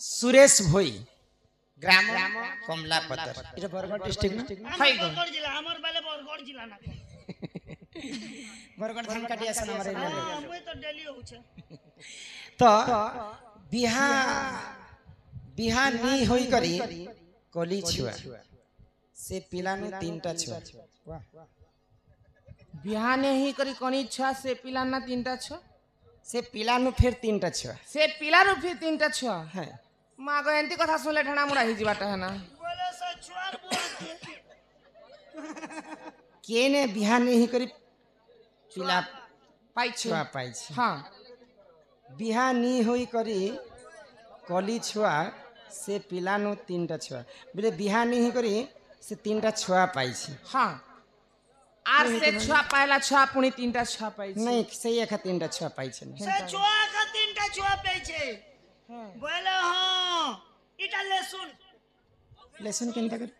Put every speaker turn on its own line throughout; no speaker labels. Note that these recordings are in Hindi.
सुरेश भोई ग्राम कमलापतर এটা বরগড় ডিস্ট্রিক্ট না
হাই বরগড় জেলা আমার বেলে বরগড় জেলা না
বরগড় ধান কাটি আসন আমার এরিয়া
মই তো ডেলি হচ্ছে
তো বিহা বিহা নি होई करी कली छुआ से पिलानु तीनटा छुआ वाह
बिहाने ही करी कनी छुआ से पिलाना तीनटा छुआ
से पिलानु फिर तीनटा छुआ
से पिलारू फिर तीनटा छुआ
है
मां गो एंती कथा सुनले ढाणा मुड़ा ही जीवाटा है ना
बोले से छुआर बोल
केने बिहा नहीं करी पिला
पाई
छुआ पाई छी
हां
बिहा नी होई करी कली छुआ से पिलानु तीनटा छुआ बोले बिहा नहीं करी से तीनटा छुआ पाई छी
हां आर से छुआ पाइला छुआ पुनी तीनटा छुआ पाई
नहीं सही है तीनटा छुआ पाई छी
से छुआ का तीनटा छुआ पे छे बोले हां इटा लेसुन
लेसन केनता कर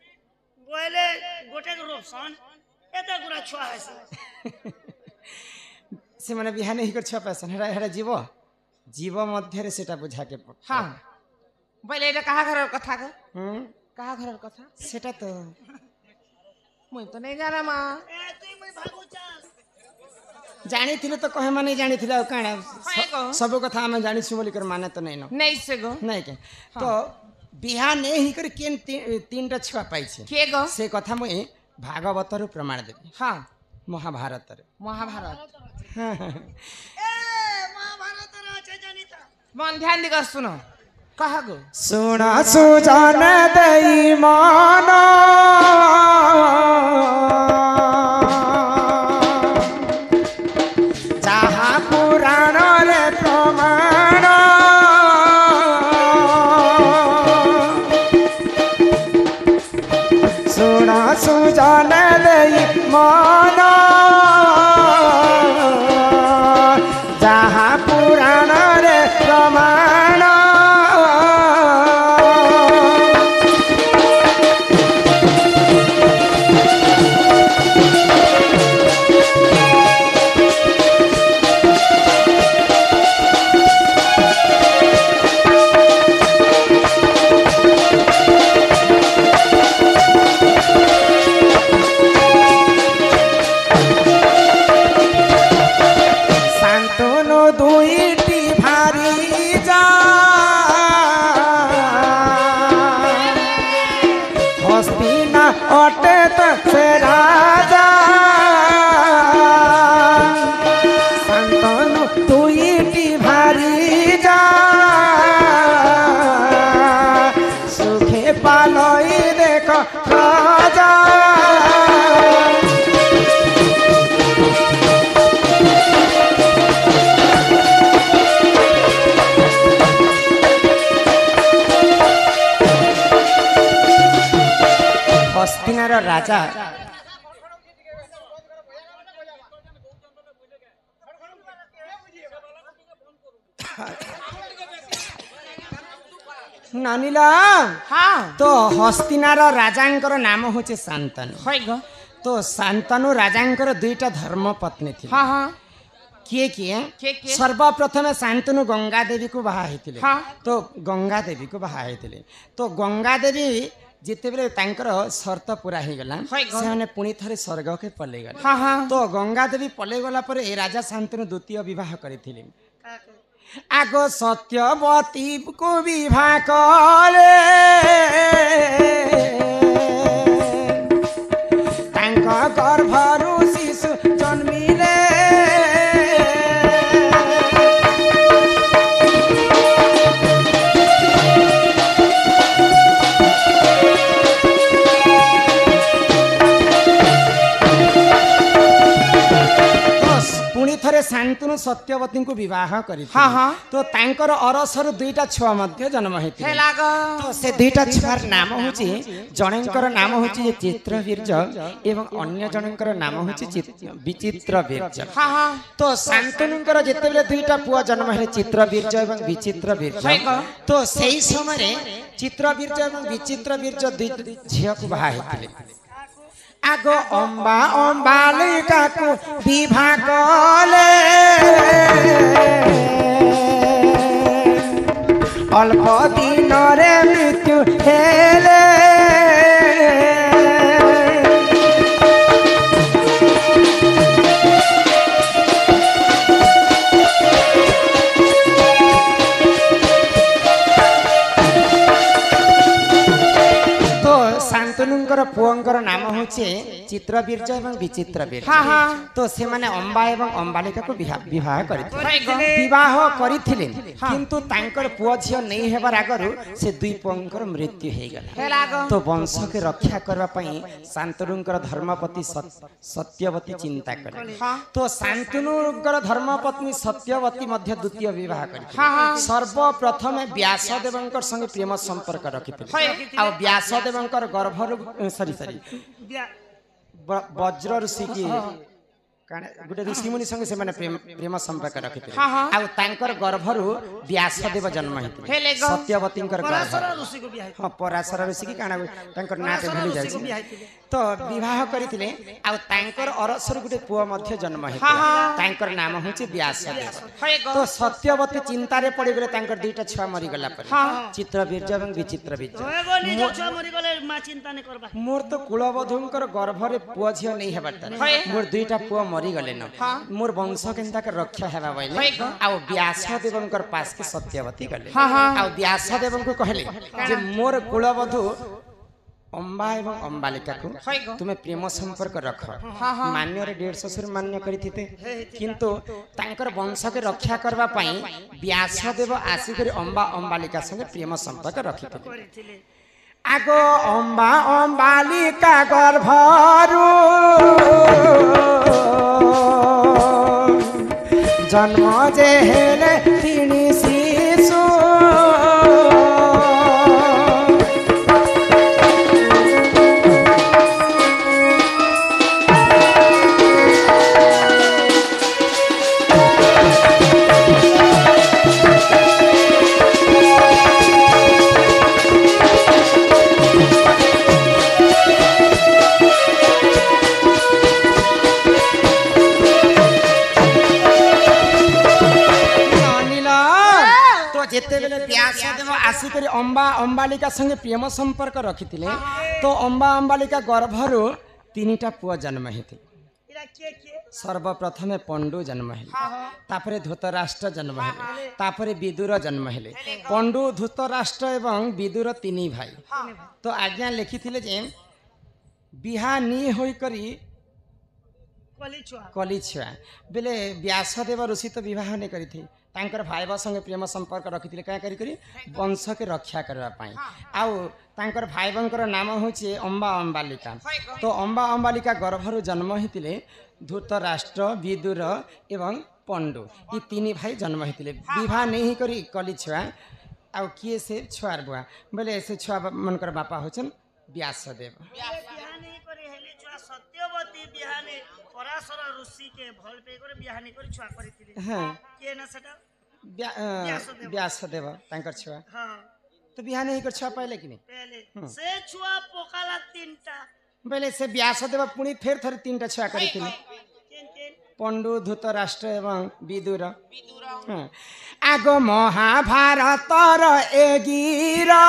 बोले गोटे रोपसन एते गुरा छुआ है
से माने बिहा नहीं कर छुआ पासन हेरा हेरा जीव जीव मध्य रे सेटा बुझा के
हां बोले एटा कहा घर कथा को कहा घर कथा
सेटा तो
मुई तो नहीं जाना मां
ए तू मैं भागु चल
जानी थिले तो कहे माने जानी थिले काना
हाय गो
सब कथा हम जानी छु बोली कर माने तो नहीं न
नहीं से गो
नहीं के तो बिहा नहीं कर केन तीनटा छुआ पाई छे
के गो
से कथा मुई भागवत रु प्रमाण देबी
हां
महाभारत रे
महाभारत
ए महाभारत रे আছে জানিতা
मन ध्यान दिगा सुनो कहा गो
सुना सुजान दई माना जहाँ पुराण रे प्रमाण सुना सुजान दई माना जहाँ पुराण रे प्रमाण हस्तिनार राजा नानीला
हां
तो हस्तिनार राजांकर नाम होचे शांतनु
होय गो
तो शांतनु राजांकर दुईटा धर्म पत्नी थी
हां हां
किए
के
सर्वप्रथम शांतनु गंगा देवी को बाहा हेतिले
हाँ।
तो गंगा देवी को बाहा हेतिले तो गंगा देवी जिते बेले तांकर शर्त पूरा ही गला
होय गो।
से माने पुनी थरे स्वर्ग के पले गले
हां हां
तो गंगा देवी पले गला पर ए राजा शांतनु द्वितीय विवाह करिथिले आगो सत्यवती को विवाह कले तांका गर्भरु शिशु जन्मिले पुणी थरे शांतनु सत्यवती को विवाह करी
हाँ हाँ
तो तांकर अरसर दुईटा छुआ मध्य जन्म हेति
हे लागो
तो से दुईटा छुआर नाम होची जणेकर नाम होची चित्रवीर्य एवं अन्य जणेकर नाम होची विचित्रवीर्य
हां हां
तो शांतनुकर जेतेबेले दुईटा पुआ जन्म हेले चित्रवीर्य एवं विचित्रवीर्य तो सेही समय चित्रवीर्य एवं विचित्रवीर्य दुई झिया को बाहा हेतिले आगो अम्बा अम्बालिका को विवाह कले অল্প দিনরে মৃত্যু হেলে তো শান্তনুঙ্কর পুଅଙ୍କର নাম হচ্ছে চিত্রবীর্য এবং বিচিত্র বীর্য তো ସେମାନେ ଅମ୍ବା ଏବଂ ଅମ୍ବାଳିକାକୁ ବିବାହ କରିଥିଲେ ବିବାହ କରିଥିଲେ କିନ୍ତୁ ତାଙ୍କର ପୁଅ ଝିଅ ନେଇ ହେବାର ଆଗରୁ ସେ ଦୁଇ ପୁଅଙ୍କର ମୃତ୍ୟୁ ହେଇଗଲା ତ ବଂଶକୁ ରକ୍ଷା କରିବା ପାଇଁ ଶାନ୍ତନୁଙ୍କର ଧର୍ମପତ୍ନୀ ସତ୍ୟବତୀ ଚିନ୍ତା କଲେ ତ ଶାନ୍ତନୁଙ୍କର ଧର୍ମପତ୍ନୀ ସତ୍ୟବତୀ ମଧ୍ୟ ଦ୍ୱିତୀୟ ବିବାହ କରିଥିଲେ ସର୍ବପ୍ରଥମେ ବ୍ୟାସଦେବଙ୍କ ସଙ୍ଗେ ପ୍ରେମ ସମ୍ପର୍କ ରଖିଥିଲେ ଆଉ ବ୍ୟାସଦେବଙ୍କର ଗର୍ଭରୁ ସରି ବଜ୍ର ଋଷି କି गोटे ऋषिमुनि संगे से माने प्रेम संपर्क रखिते आ तांकर गर्भरु व्यासदेव जन्म हेते सत्यवती पराशर ऋषि की काना तांकर नाटे भूली जाय तो विवाह करिथिले आ तांकर अरसर गोटे पुआ मध्य जन्म हेते तांकर नाम होछि व्यासदेव तो सत्यवती चिंता रे पड़ी गले तांकर दुईटा छुआ मरि गला पर चित्रबीर्य एवं विचित्रबीर्य मोर तो कुलवधुंकर गर्भरे पुआ झियो नै हेबाटा मोर दुईटा पुआ मरी गले न मोर वंश केनता के रक्षा हेबा बइले आ व्यासदेवंकर पास के सत्यवती गले आ व्यासदेवं को कहले जे मोर कुलवधु अम्बा एवं अम्बालिका को तुम्हें प्रेम संपर्क रख मान्य रे 150 मान्य करिथिते किंतु तांकर वंश के रक्षा करबा पई व्यासदेव आसी करी अम्बा अम्बालिका संगे प्रेम संपर्क रखिथिले आगो अम्बा अम्बालिका गर्भरु जन्म जे हेले तिनी शिशु आसिक अम्बा अम्बालिका संगे प्रेम संपर्क रखिथिले तो अम्बा अम्बालिका गर्भरु तीनटा पुआ जन्म हेते सर्वप्रथमे पंडु जन्म हेले तापरे धृतराष्ट्र जन्म हेले तापरे विदुर जन्म हेले पंडु धृतराष्ट्र एवं विदुर तीन भाई तो आज्ञा लिखिथिले जे बिहा नी होई करी कली छुआ बेले व्यासदेव ऋषि तो विवाह नहीं करी तांकर भाईबा संगे प्रेम संपर्क रखिथिले क्या करी वंश के रक्षा करबा पाई आउ तांकर भाईबंकर नाम होचे अम्बा अम्बालिका तो अम्बा अम्बालिका गर्भरु जन्म हेतिले धृतराष्ट्र विदुर एवं पंडु ये तीन भाई जन्म हेतिले विवाह नहीं करी कली छुआ आउ किए से छुआर बुआ बोले से छुआ मनकर बापा होचन व्यासदेव
सत्यवती बिहाने पराशर ऋषि के भल पे करे बिहाने करे छुआ करिथिले
हां
के न सेटा
व्यासदेव तांकर छुआ हां तो बिहाने ही कर छुआ पहले कि नहीं
पहले से छुआ पोकाला तीनटा
पहले से व्यासदेव पुनी फेर थरे तीनटा छुआ करिथिले पंडु धृतराष्ट्र एवं विदुर आगो महाभारत र एगिरा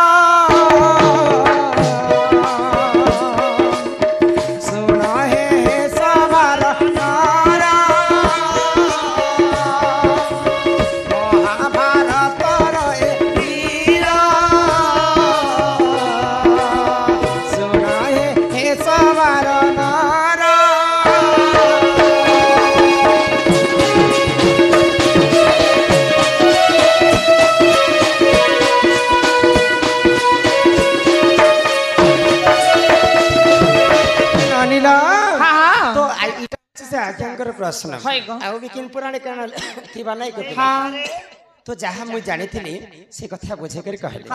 प्रश्न आउ बिकिन पुराण कान थिबा नै को तो जहाँ मुझे जानी थी से कथा बुझे कर कहले